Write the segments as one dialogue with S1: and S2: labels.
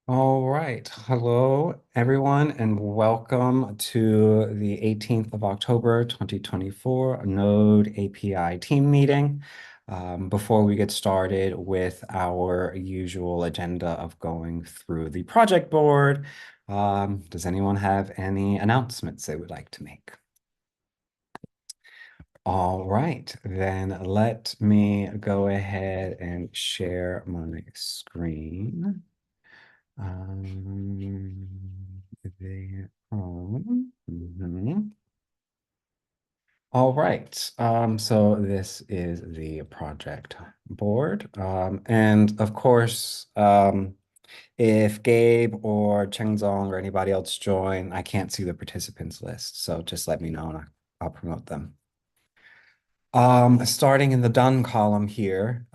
S1: All right. Hello, everyone, and welcome to the 18th of October, 2024 Node API team meeting. Before we get started with our usual agenda of going through the project board, does anyone have any announcements they would like to make? All right, then let me go ahead and share my screen. They All right. So this is the project board. And of course, if Gabe or Chengzong or anybody else join, I can't see the participants list. So just let me know and I'll promote them. Starting in the done column here,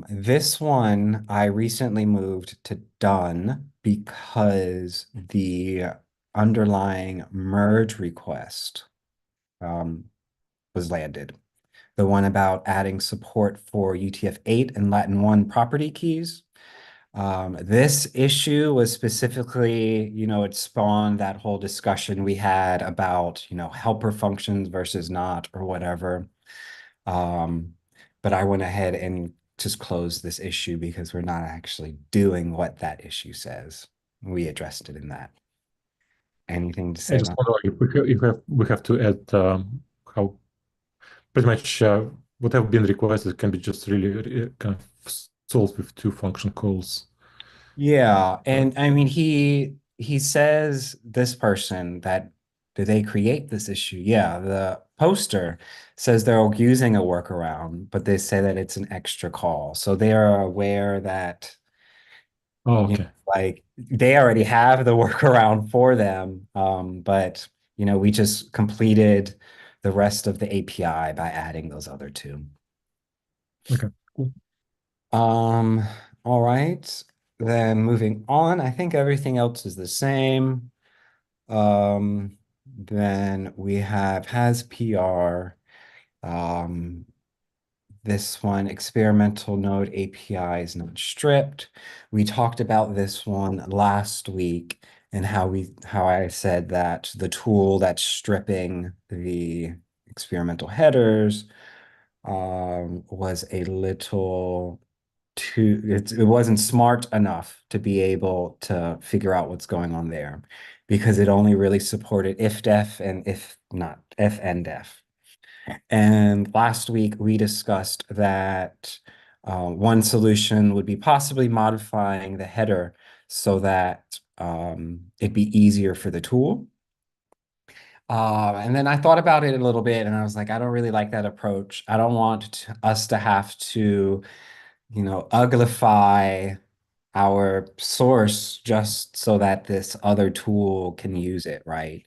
S1: this one I recently moved to done because the underlying merge request was landed. The one about adding support for UTF-8 and Latin 1 property keys. This issue was specifically, it spawned that whole discussion we had about, helper functions versus not or whatever. Um, but I went ahead and just closed this issue because we're not actually doing what that issue says. We addressed it in that. Anything to
S2: I
S1: say
S2: just
S1: about?
S2: wonder if we have to add how pretty much whatever been requested can be just really kind of solved with two function calls.
S1: Yeah,
S2: Uh,
S1: and I mean he says this person that did they create this issue? Yeah, the poster says they're using a workaround, but they say that it's an extra call. So they are aware that
S2: oh, okay.
S1: like they already have the workaround for them. But we just completed the rest of the API by adding those other two.
S2: Okay. Cool.
S1: Um, all right. Then moving on, I think everything else is the same. Then we have has PR. Um, this one, experimental node API is not stripped. We talked about this one last week and how I said that the tool that's stripping the experimental headers was a little it wasn't smart enough to be able to figure out what's going on there because it only really supported if def and if not if and def. And last week we discussed that one solution would be possibly modifying the header so that it'd be easier for the tool. And then I thought about it a little bit and I was like, I don't really like that approach. I don't want us to have to, uglify our source just so that this other tool can use it, right?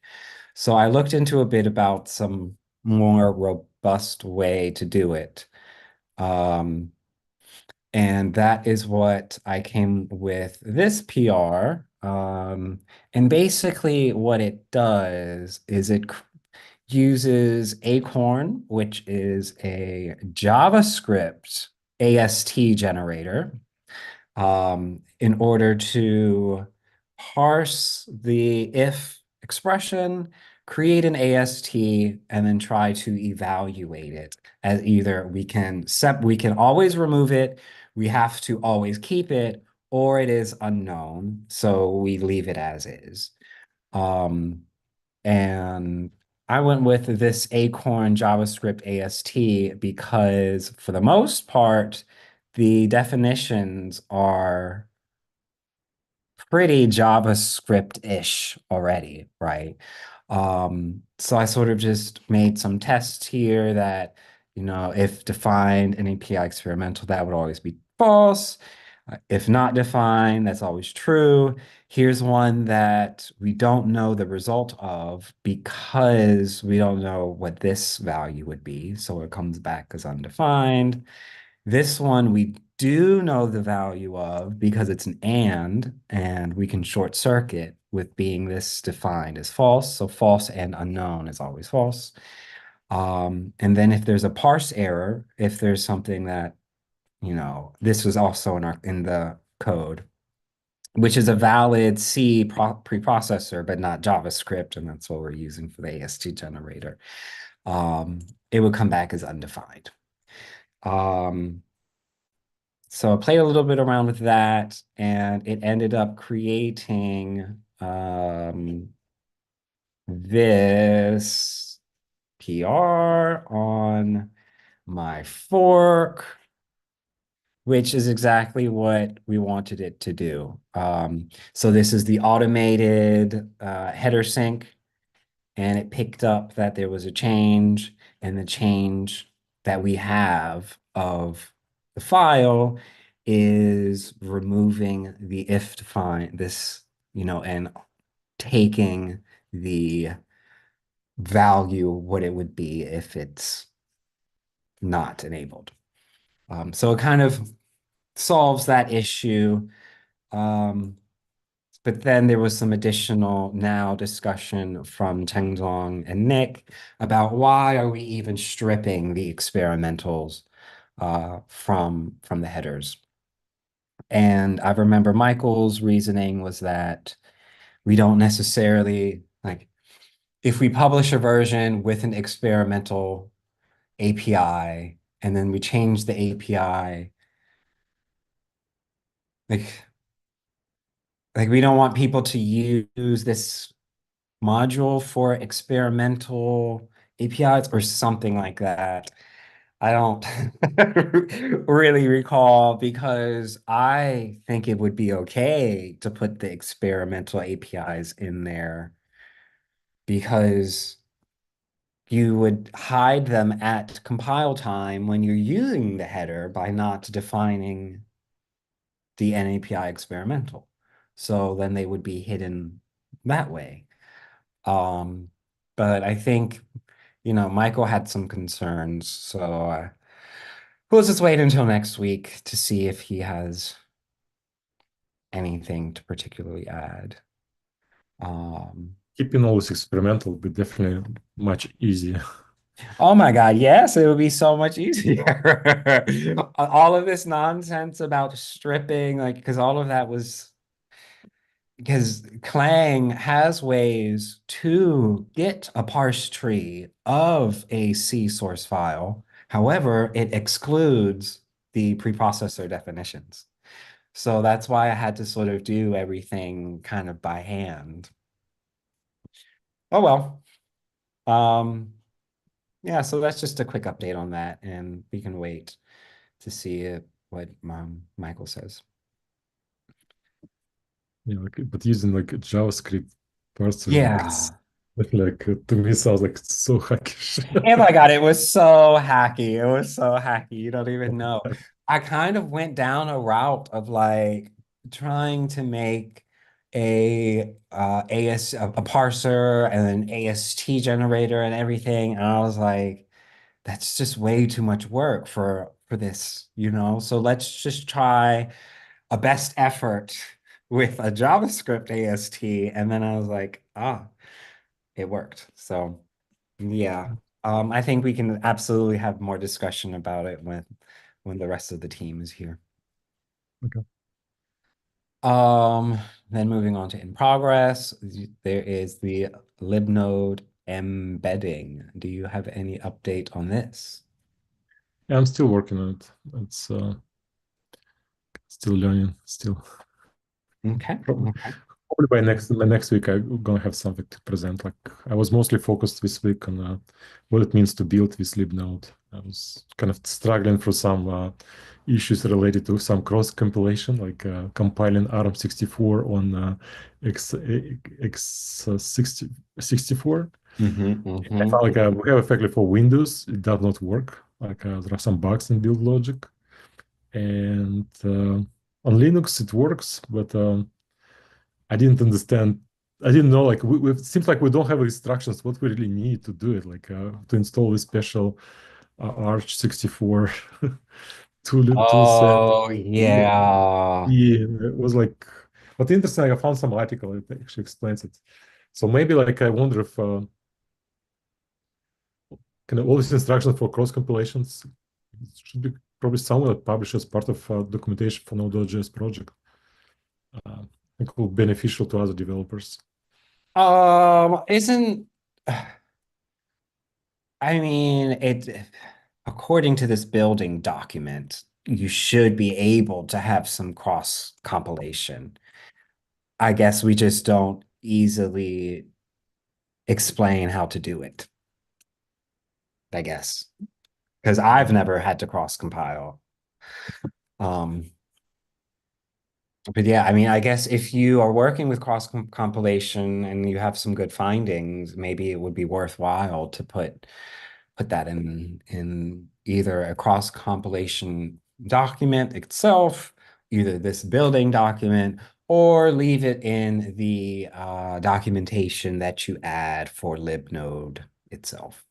S1: So I looked into a bit about some more robust way to do it. Um, and that is what I came with this PR. And basically what it does is it uses Acorn, which is a JavaScript AST generator, in order to parse the if expression, create an AST, and then try to evaluate it as either we can always remove it, we have to always keep it, or it is unknown, so we leave it as is. Um, and I went with this Acorn JavaScript AST because for the most part, the definitions are pretty JavaScript-ish already, right? So I sort of just made some tests here that, if defined in API experimental, that would always be false. If not defined, that's always true. Here's one that we don't know the result of because we don't know what this value would be. So it comes back as undefined. This one we do know the value of because it's an and we can short circuit with being this defined as false. So false and unknown is always false. And then if there's a parse error, if there's something that, this was also in the code. which is a valid C preprocessor, but not JavaScript, and that's what we're using for the AST generator. It would come back as undefined. So I played a little bit around with that, and it ended up creating this PR on my fork, which is exactly what we wanted it to do. So this is the automated header sync, and it picked up that there was a change, and the change that we have of the file is removing the if define this, and taking the value what it would be if it's not enabled. So it kind of solves that issue. But then there was some additional now discussion from Chengdong and Nick about why are we even stripping the experimentals from the headers. And I remember Michael's reasoning was that we don't necessarily like if we publish a version with an experimental API and then we change the API, like we don't want people to use this module for experimental APIs or something like that. I don't really recall because I think it would be okay to put the experimental APIs in there because you would hide them at compile time when you're using the header by not defining the NAPI experimental. So then they would be hidden that way. Um, but I think, Michael had some concerns. So we'll just wait until next week to see if he has anything to particularly add. Um,
S2: Keeping all this experimental would be definitely much easier.
S1: oh my God, yes, it would be so much easier. All of this nonsense about stripping, like, because all of that was because Clang has ways to get a parse tree of a C source file. However, it excludes the preprocessor definitions. So that's why I had to sort of do everything kind of by hand. Oh well. Um, yeah, so that's just a quick update on that, and we can wait to see what Michael says.
S2: Yeah, but using like a JavaScript parser, like it's
S1: Yeah.
S2: like to me sounds like so hackish.
S1: Oh my God, it was so hacky. It was so hacky. You don't even know. I kind of went down a route of like trying to make a parser and an AST generator and everything. And I was like, that's just way too much work for this. So let's just try a best effort with a JavaScript AST. And then I was like, it worked. So yeah. I think we can absolutely have more discussion about it when the rest of the team is here.
S2: Okay.
S1: Um, then moving on to in progress, there is the LibNode embedding. Do you have any update on this?
S2: Yeah, I'm still working on it. It's still learning, still.
S1: Okay.
S2: Probably,
S1: Okay.
S2: probably by next week I'm gonna have something to present. Like I was mostly focused this week on what it means to build with libnode. I was kind of struggling through some issues related to some cross compilation, like compiling ARM64 on x64. I found like we have effectively for Windows, it does not work. Like there are some bugs in build logic, and on Linux it works, but I didn't understand. I didn't know like it seems like we don't have instructions what we really need to do it, like to install this special Arch 64 tool set.
S1: Oh, yeah.
S2: Yeah, it was like, but interesting. I found some article that actually explains it. So maybe like I wonder if kind of all these instructions for cross compilations should be probably somewhere published as part of documentation for Node.js project. It will be beneficial to other developers.
S1: Isn't I mean it according to this building document, you should be able to have some cross compilation. I guess we just don't easily explain how to do it, I guess. Because I've never had to cross compile. Um, but yeah, I mean, I guess if you are working with cross compilation and you have some good findings, maybe it would be worthwhile to put that in either a cross compilation document itself, either this building document, or leave it in the documentation that you add for LibNode itself.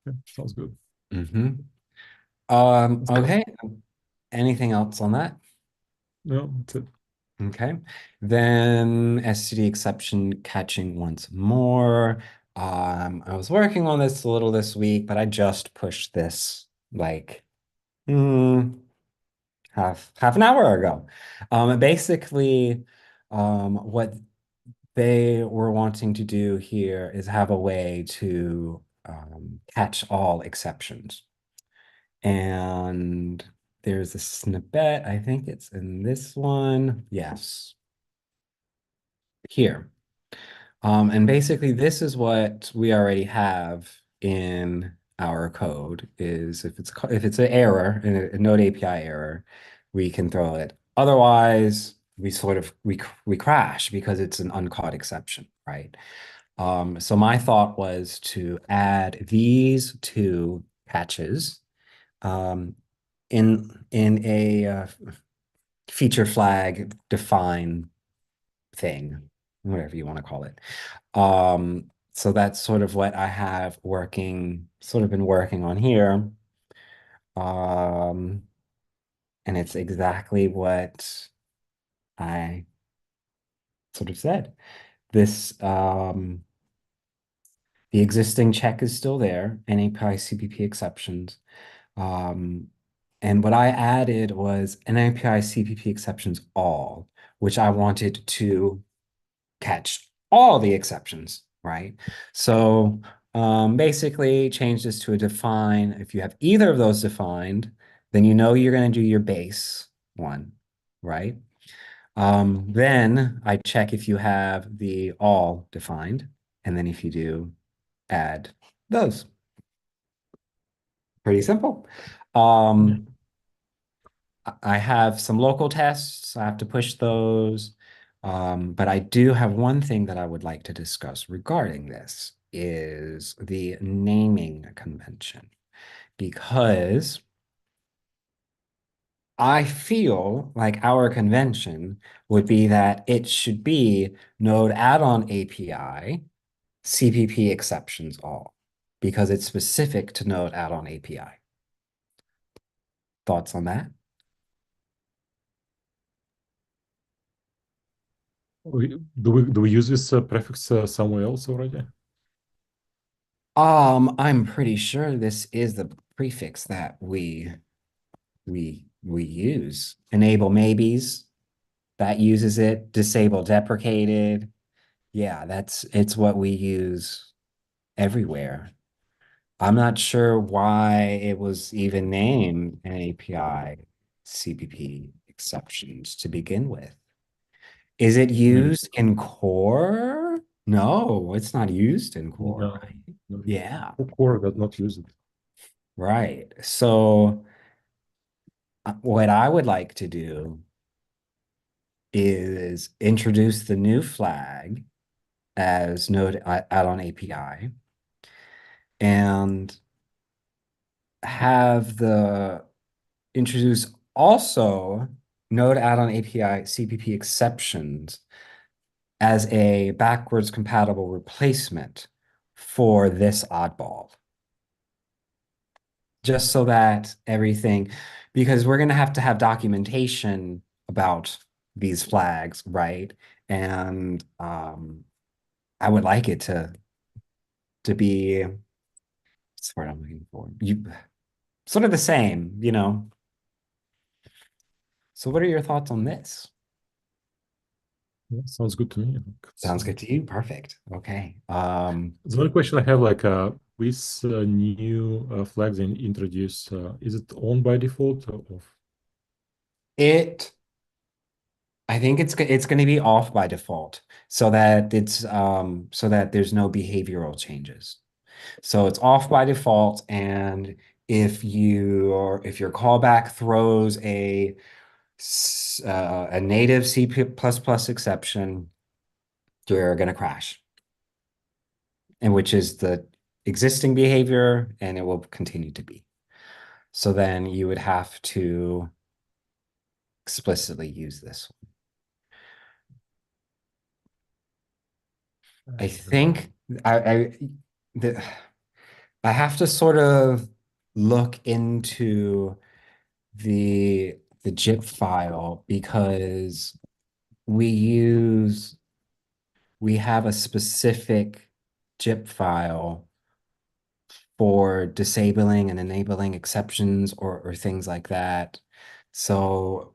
S2: Yeah, sounds good.
S1: Okay. Anything else on that?
S2: No, that's it.
S1: Okay. Then STDException catching once more. I was working on this a little this week, but I just pushed this like half an hour ago. Basically, what they were wanting to do here is have a way to catch all exceptions. And there's a snippet. I think it's in this one. Yes, here. And basically, this is what we already have in our code is if it's an error, a Node API error, we can throw it. Otherwise, we crash because it's an uncaught exception, right? So my thought was to add these two patches um, in a feature flag define thing, whatever you want to call it. So that's sort of what I have been working on here. Um, and it's exactly what I sort of said. This, the existing check is still there, NAPI CPP exceptions. Um, and what I added was NAPI CPP exceptions all, which I wanted to catch all the exceptions, right? So basically change this to a define. If you have either of those defined, then you know you're going to do your base one, right? Then I check if you have the all defined, and then if you do, add those. Pretty simple.
S2: Yeah.
S1: I have some local tests. I have to push those. But I do have one thing that I would like to discuss regarding this is the naming convention, because I feel like our convention would be that it should be Node add-on API, CPP exceptions all, because it's specific to Node add-on API. Thoughts on that?
S2: Do we use this prefix somewhere else already?
S1: I'm pretty sure this is the prefix that we use. Enable maybes, that uses it. Disable deprecated. Yeah, it's what we use everywhere. I'm not sure why it was even named an API CPP exceptions to begin with. Is it
S2: Maybe.
S1: used in core? No, it's not used in core,
S2: No,
S1: right?
S2: no.
S1: Yeah,
S2: Core does not use it.
S1: right. So what I would like to do is introduce the new flag as Node add-on API and have the introduce also Node add-on API CPP exceptions as a backwards compatible replacement for this oddball. Just so that everything, because we're going to have documentation about these flags, right? And I would like it to be what's the word I'm looking for? You sort of the same, you know. So what are your thoughts on this?
S2: Yeah, sounds good to me.
S1: Sounds good to you. Perfect. Okay.
S2: The only question I have, with new flags in introduce, is it on by default or off?
S1: it I think it's going to be off by default so that so that there's no behavioral changes. So it's off by default, and if your callback throws a native C++ exception, you're going to crash, and which is the existing behavior, and it will continue to be. So then you would have to explicitly use this. I think I the, I have to sort of look into the zip file because we use we have a specific zip file for disabling and enabling exceptions or things like that. So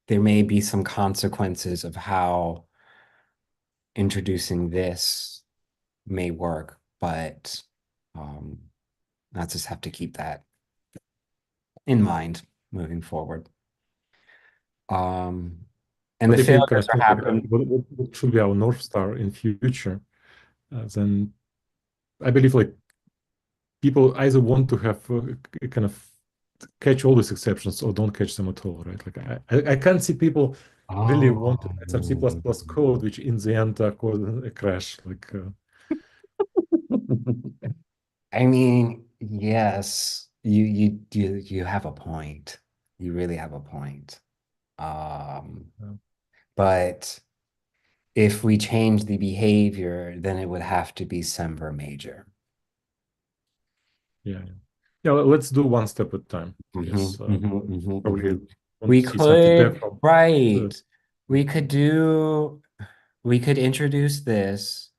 S1: there may be some consequences of how introducing this may work, but um, I just have to keep that in mind moving forward. Um, and the
S2: But if you kind
S1: failures
S2: of
S1: are
S2: think like,
S1: happening.
S2: what should be our North Star in future, then I believe like people either want to have kind of catch all these exceptions or don't catch them at all, right? Like I can't see people really want to write some C++
S1: Oh,
S2: code, which in the end cause a crash.
S1: I mean, yes, you have a point. You really have a point. Um,
S2: Uh,
S1: but if we change the behavior, then it would have to be Semver major.
S2: yeah, yeah. Yeah, let's do one step at a time. Yes, probably want
S1: We
S2: to see something there
S1: could,
S2: from the,
S1: right. We could do, we could introduce this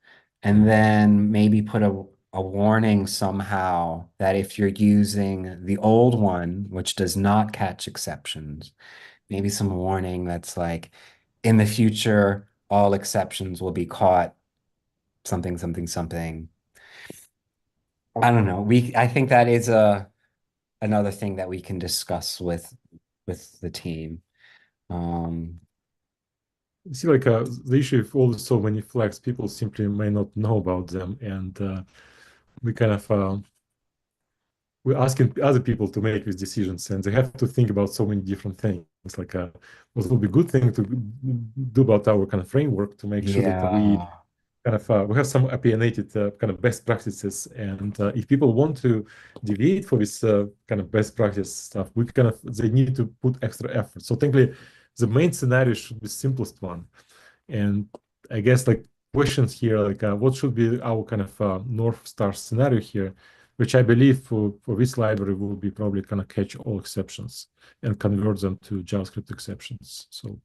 S1: and then maybe put a warning somehow that if you're using the old one, which does not catch exceptions, maybe some warning that's like, in the future, all exceptions will be caught, something, something, something. I don't know. I think that is another thing that we can discuss with the team. Um,
S2: see the issue of all so many flags, people simply may not know about them, and we kind of we're asking other people to make these decisions, and they have to think about so many different things. What will be good thing to do about our kind of framework to make sure that we
S1: yeah.
S2: kind of we have some opinionated kind of best practices, and if people want to deviate for this kind of best practice stuff, we kind of they need to put extra effort. So technically, the main scenario should be the simplest one, and I guess like questions here, what should be our kind of North Star scenario here, which I believe for this library will be probably kind of catch all exceptions and convert them to JavaScript exceptions. So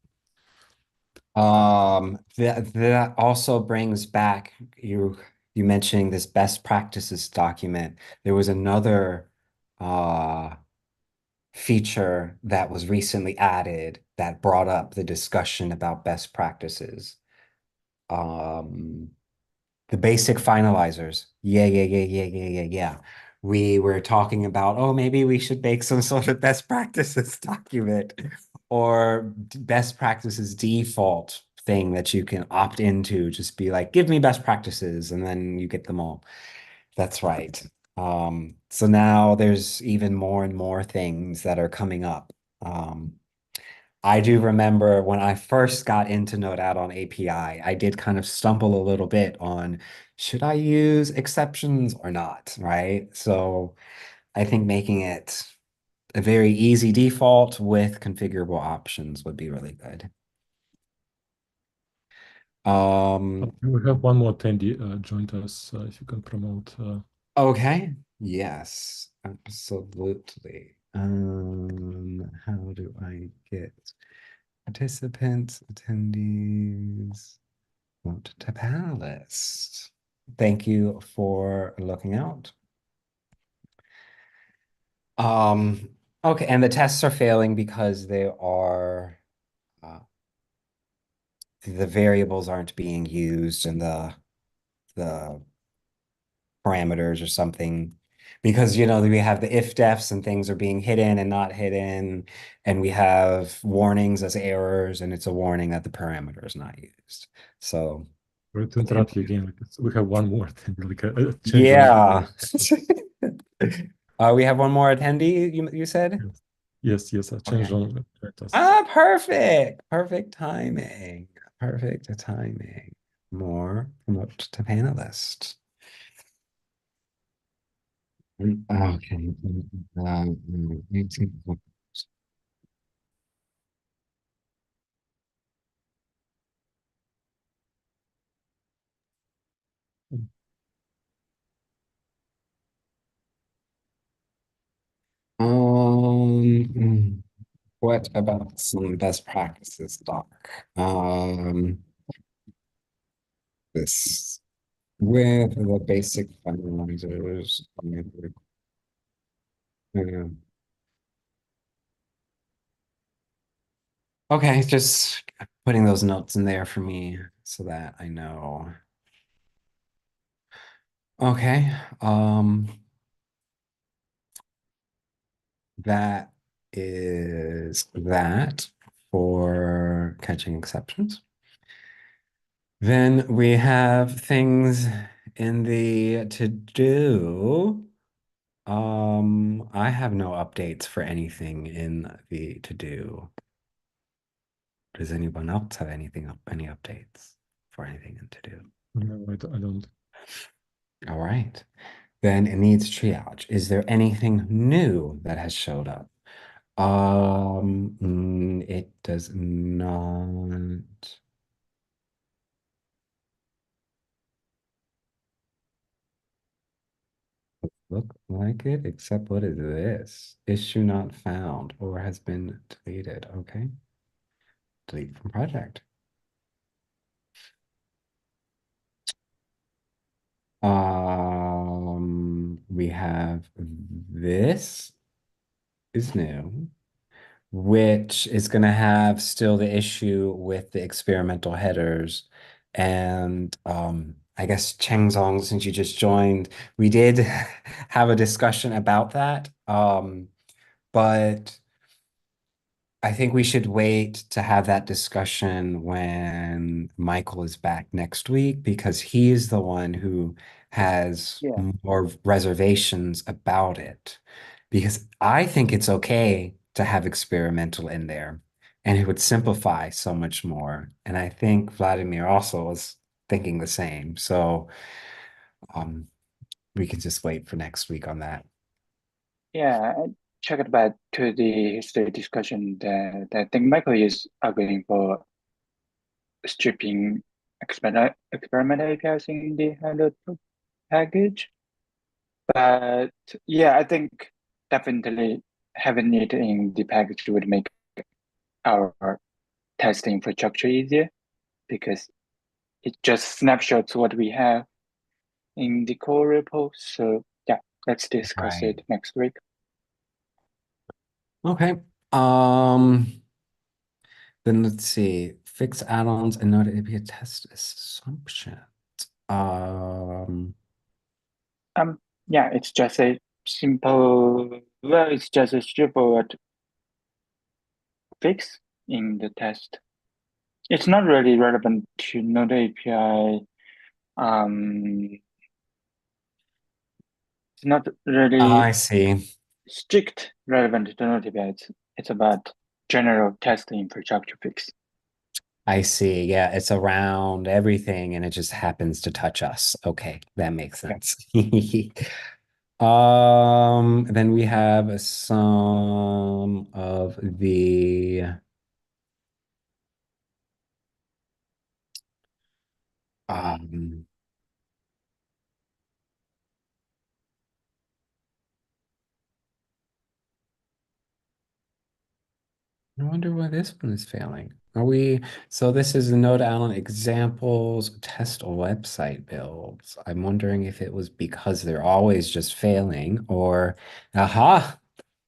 S1: That also brings back you mentioning this best practices document. There was another uh feature that was recently added that brought up the discussion about best practices. Um, the basic finalizers. Yeah, yeah, yeah, yeah, yeah, yeah, yeah. We were talking about, oh, maybe we should make some sort of best practices document or best practices default thing that you can opt into. Just be like, give me best practices, and then you get them all. That's right. So now there's even more and more things that are coming up. Um, I do remember when I first got into Node add-on API, I did kind of stumble a little bit on should I use exceptions or not, right? So I think making it a very easy default with configurable options would be really good.
S2: we have one more attendee joined us. If you can promote.
S1: Okay. Yes, absolutely. How do I get participants, attendees? Vote to panelists. Thank you for looking out. Um, okay, and the tests are failing because they are uh, the variables aren't being used and the parameters or something. Because, we have the if defs and things are being hidden and not hidden, and we have warnings as errors, and it's a warning that the parameter is not used. So,
S2: Sorry to interrupt you again. We have one more thing, like a change on.
S1: yeah. We have one more attendee, you said?
S2: Yes, yes, a change
S1: Okay.
S2: on tasks.
S1: Ah, perfect. Perfect timing. Perfect timing. More promote to panelist. Okay. Um, 18. What about some best practices, Doc? This with the basic finalizers. Yeah. Okay, just putting those notes in there for me so that I know. Okay. That is that for catching exceptions. Then we have things in the to do. I have no updates for anything in the to do. Does anyone else have any updates for anything in to do?
S2: No, I don't.
S1: All right. Then it needs triage. Is there anything new that has showed up? It does not look like it, except what is this? Issue not found or has been deleted. Okay. Delete from project. We have this is new, which is going to have still the issue with the experimental headers. And I guess Chengzong, since you just joined, we did have a discussion about that. But I think we should wait to have that discussion when Michael is back next week because he is the one who has
S3: Yeah.
S1: more reservations about it. Because I think it's okay to have experimental in there and it would simplify so much more. And I think Vladimir also was thinking the same. So um, we can just wait for next week on that.
S3: Yeah, I checked back to the history discussion that I think Michael is arguing for stripping experimental APIs in the handled package. But yeah, I think definitely having it in the package would make our test infrastructure easier because it just snapshots what we have in the core repo. So yeah, let's discuss
S1: Right.
S3: it next week.
S1: Okay. Then let's see. Fix add-ons and Node.API test assumptions. Um,
S3: Yeah, it's just a it's just a straightforward fix in the test. It's not really relevant to Node API. It's not really
S1: I see.
S3: strict relevant to Node API. It's about general test infrastructure fix.
S1: I see. Yeah, it's around everything and it just happens to touch us. Okay, that makes
S3: Yeah.
S1: sense. Then we have some of the um I wonder why this one is failing. So this is the Node Allen examples test website builds. I'm wondering if it was because they're always just failing or, aha,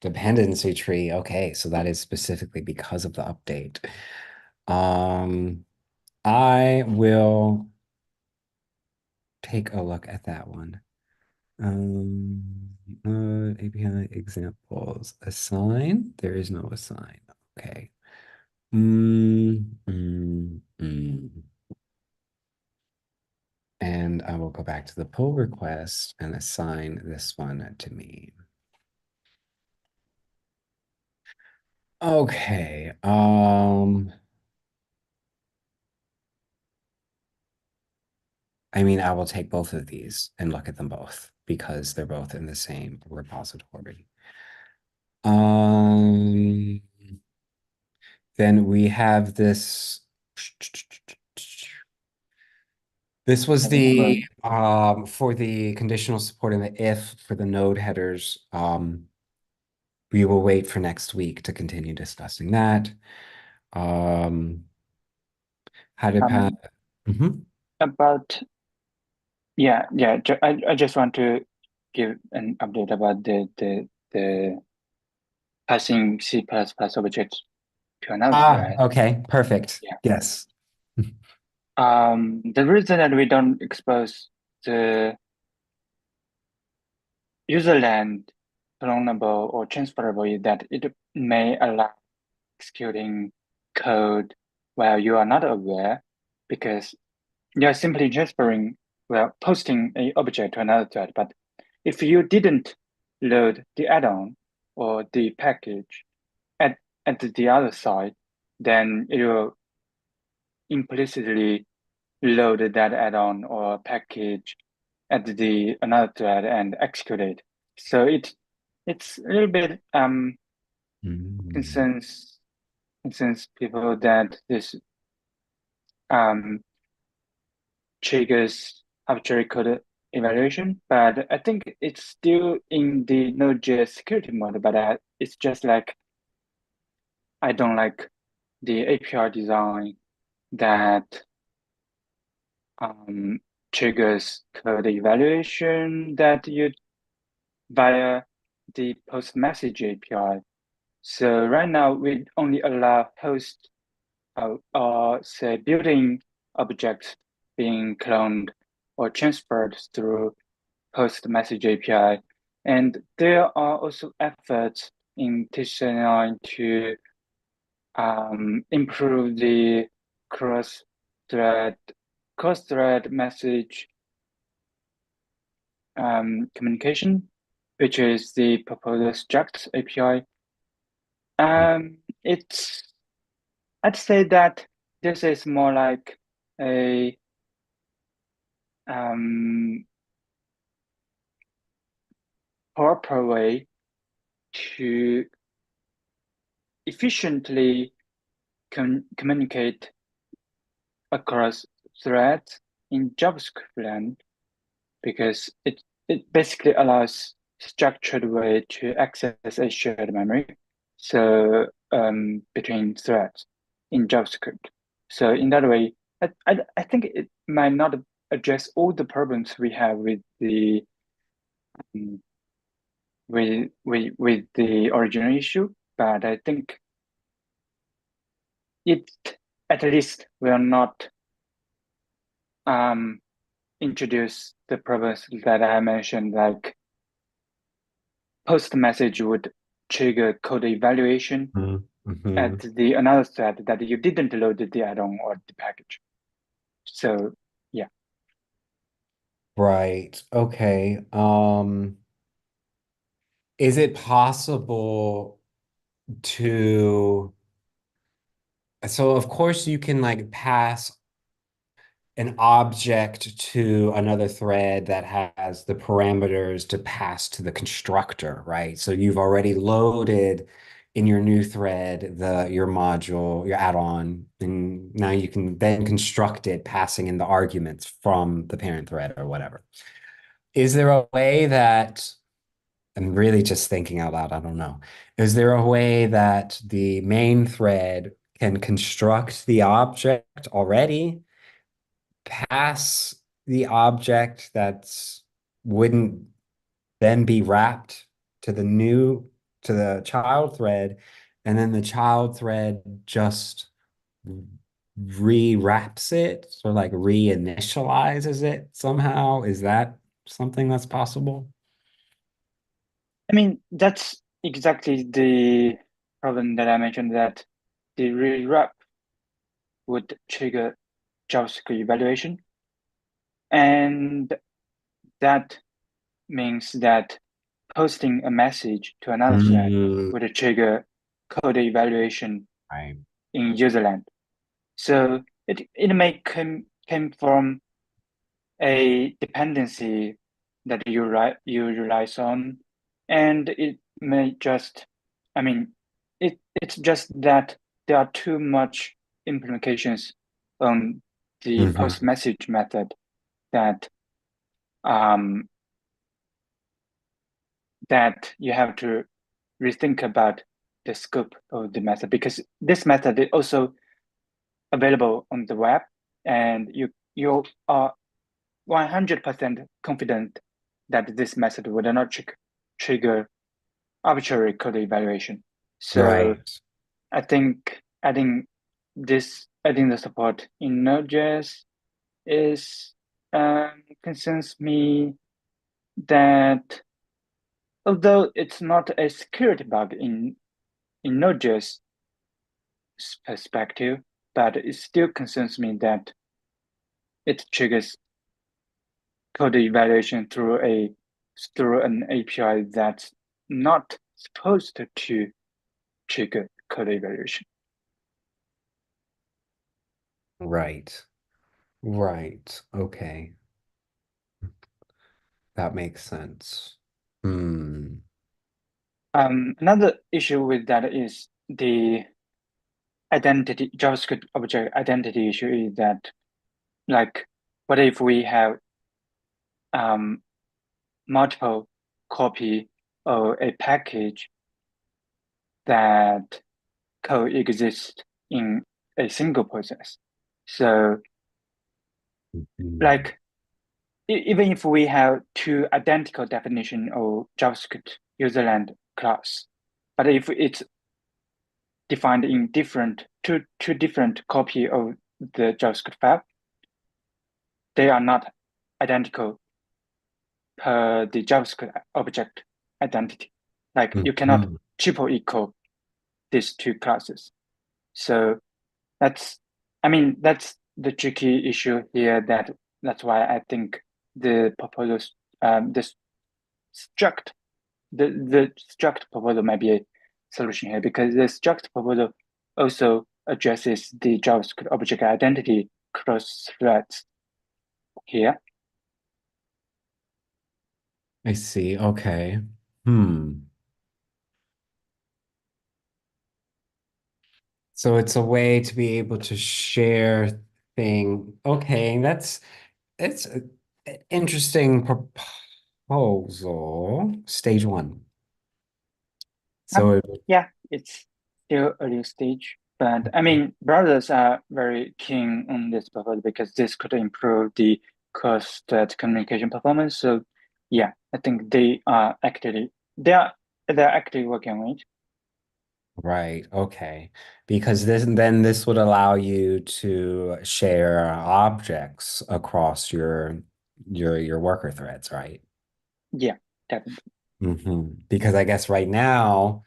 S1: dependency tree. Okay, so that is specifically because of the update. Um, I will take a look at that one. API examples. Assign. There is no assign. Okay. Mm, mm, mm. And I will go back to the pull request and assign this one to me. Okay. I mean, I will take both of these and look at them both because they're both in the same repository. Then we have this. This was the for the conditional support and the if for the node headers. We will wait for next week to continue discussing that. How to pass.
S3: About I just want to give an update about the passing C++ objects to another thread.
S1: Okay, perfect.
S3: Yeah.
S1: Yes.
S3: The reason that we don't expose the userland clonable or transferable is that it may allow executing code while you are not aware, because you're simply posting an object to another thread. But if you didn't load the add-on or the package at the other side, then it will implicitly load that add-on or package at the another thread and execute it. So it's a little bit concerns people that this triggers arbitrary code evaluation, but I think it's still in the Node.js security mode, but it's just like I don't like the API design that triggers code evaluation that you via the post message API. So right now we only allow host or say building objects being cloned or transferred through post message API. And there are also efforts in TC9 to improve the cross-thread message communication, which is the proposed struct API. I'd say that this is more like a proper way to efficiently communicate across threads in JavaScript land, because it basically allows structured way to access a shared memory, so between threads in JavaScript. So in that way, I think it might not address all the problems we have with the with the original issue, but I think it at least will not introduce the problems that I mentioned, like post message would trigger code evaluation at the another thread that you didn't load the add-on or the package. So yeah.
S1: Right. Okay. Is it possible to, so of course you can like pass an object to another thread that has the parameters to pass to the constructor, right? So you've already loaded in your new thread your module, your add-on, and now you can then construct it passing in the arguments from the parent thread or whatever. Is there a way that, I'm really just thinking out loud, I don't know. Is there a way that the main thread can construct the object already, pass the object that's wouldn't then be wrapped to to the child thread, and then the child thread just re-wraps it or like reinitializes it somehow. Is that something that's possible?
S3: I mean, that's exactly the problem that I mentioned, that the rewrap would trigger JavaScript evaluation. And that means that posting a message to another thread would trigger code evaluation
S1: Right.
S3: in userland. So it may came from a dependency that you relies on, and it may just, I mean, it's just that there are too much implications on the post message method that um that you have to rethink about the scope of the method, because this method is also available on the web, and you are 100% confident that this method would not trigger arbitrary code evaluation. So
S1: Right.
S3: I think adding the support in Node.js is concerns me that although it's not a security bug in Node.js perspective, but it still concerns me that it triggers code evaluation through an API that's not supposed to trigger code evaluation.
S1: Right. Right. Okay. That makes sense. Hmm.
S3: Another issue with that is the identity JavaScript object identity issue, is that, like, what if we have um, multiple copy of a package that coexist in a single process? So, like, even if we have two identical definition of JavaScript userland class, but if it's defined in two different copy of the JavaScript file, they are not identical per the JavaScript object identity. Like, you cannot
S1: Mhm.
S3: triple equal these two classes. So that's, I mean, that's the tricky issue here. That's why I think the proposals, this struct, the struct proposal might be a solution here, because the struct proposal also addresses the JavaScript object identity cross threads here.
S1: I see. Okay. Hmm. So it's a way to be able to share thing. Okay, that's it's an interesting proposal. Stage one. So
S3: Um,
S1: it,
S3: yeah, it's still early stage, but I mean, brothers are very keen on this proposal because this could improve the cross-thread communication performance. So yeah, I think they're actively working on it.
S1: right, okay. Because this would allow you to share objects across your worker threads, right?
S3: Yeah, definitely.
S1: Because I guess right now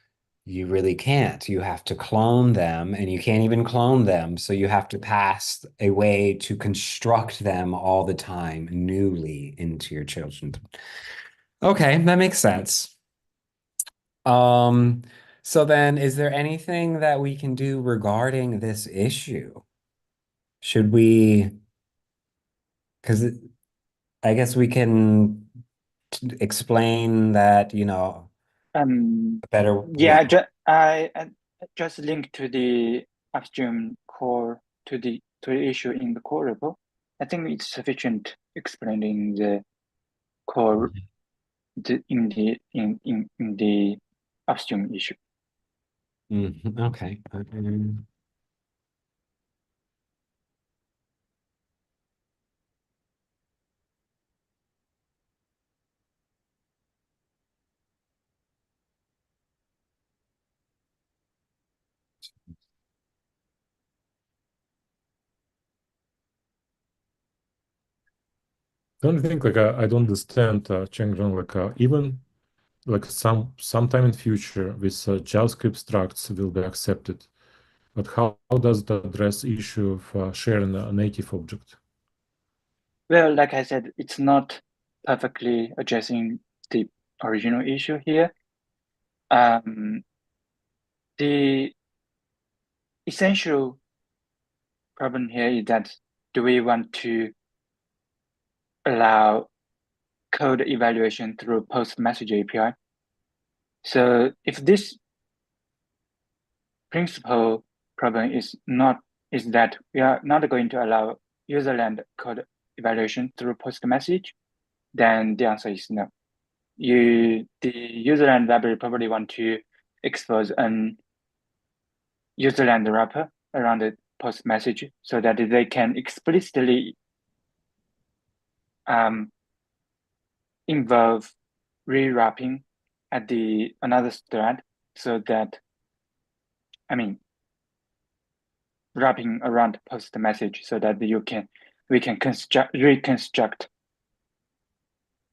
S1: you really can't. You have to clone them and you can't even clone them. So you have to pass a way to construct them all the time newly into your children. Okay, that makes sense. Um, so then is there anything that we can do regarding this issue? Should we, because I guess we can explain that, a better, yeah.
S3: Yeah, I just linked to the upstream core to the issue in the core repo. I think it's sufficient explaining the core in the upstream issue.
S1: Okay.
S2: The only thing, like, I don't understand, Chengren, like, even like sometime in future, this JavaScript structs will be accepted. But how does it address issue of sharing a native object?
S3: Well, like I said, it's not perfectly addressing the original issue here. The essential problem here is that do we want to allow code evaluation through post-message API? So if this principal problem is that we are not going to allow userland code evaluation through post-message, then the answer is no. The userland library probably want to expose an userland wrapper around the post message so that they can explicitly involve rewrapping at the another thread, so that wrapping around post message so that we can reconstruct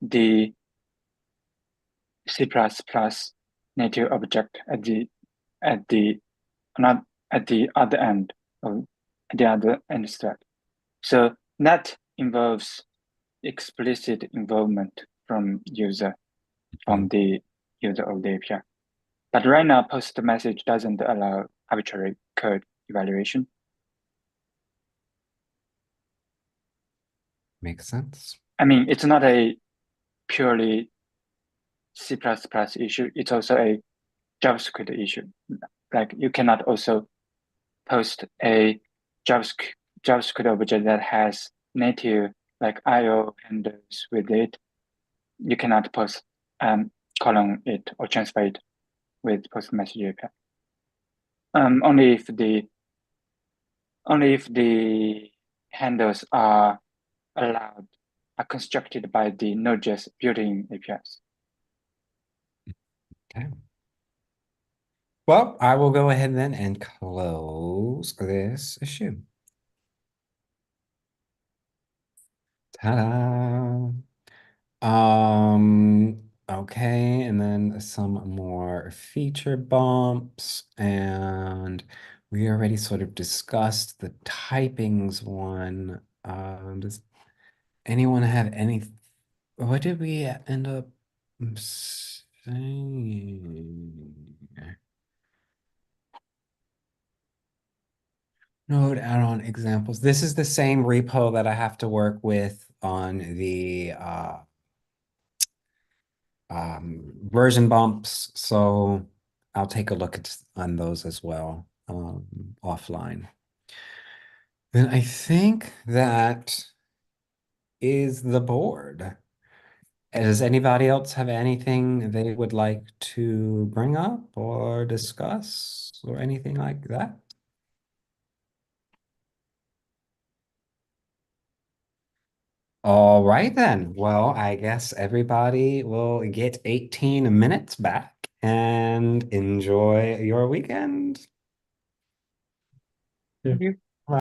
S3: the C++ native object at the not at the other end of the other end thread. So that involves explicit involvement from the user of the API. But right now, post message doesn't allow arbitrary code evaluation.
S1: Makes sense.
S3: I mean, it's not a purely C++ issue. It's also a JavaScript issue. Like you cannot also post a JavaScript object that has native like IO handles with it. You cannot post colon it or transfer it with post message API. Only if the handles are constructed by the Node.js built-in APIs.
S1: Okay. Well, I will go ahead then and close this issue. Ta-da! Okay, and then some more feature bumps, and we already sort of discussed the typings one. Does anyone have any, what did we end up saying? Node add-on examples. This is the same repo that I have to work with on the version bumps, so I'll take a look on those as well offline. Then I think that is the board. Does anybody else have anything they would like to bring up or discuss or anything like that? All right then. Well, I guess everybody will get 18 minutes back and enjoy your weekend.
S2: Yeah.
S3: Thank you.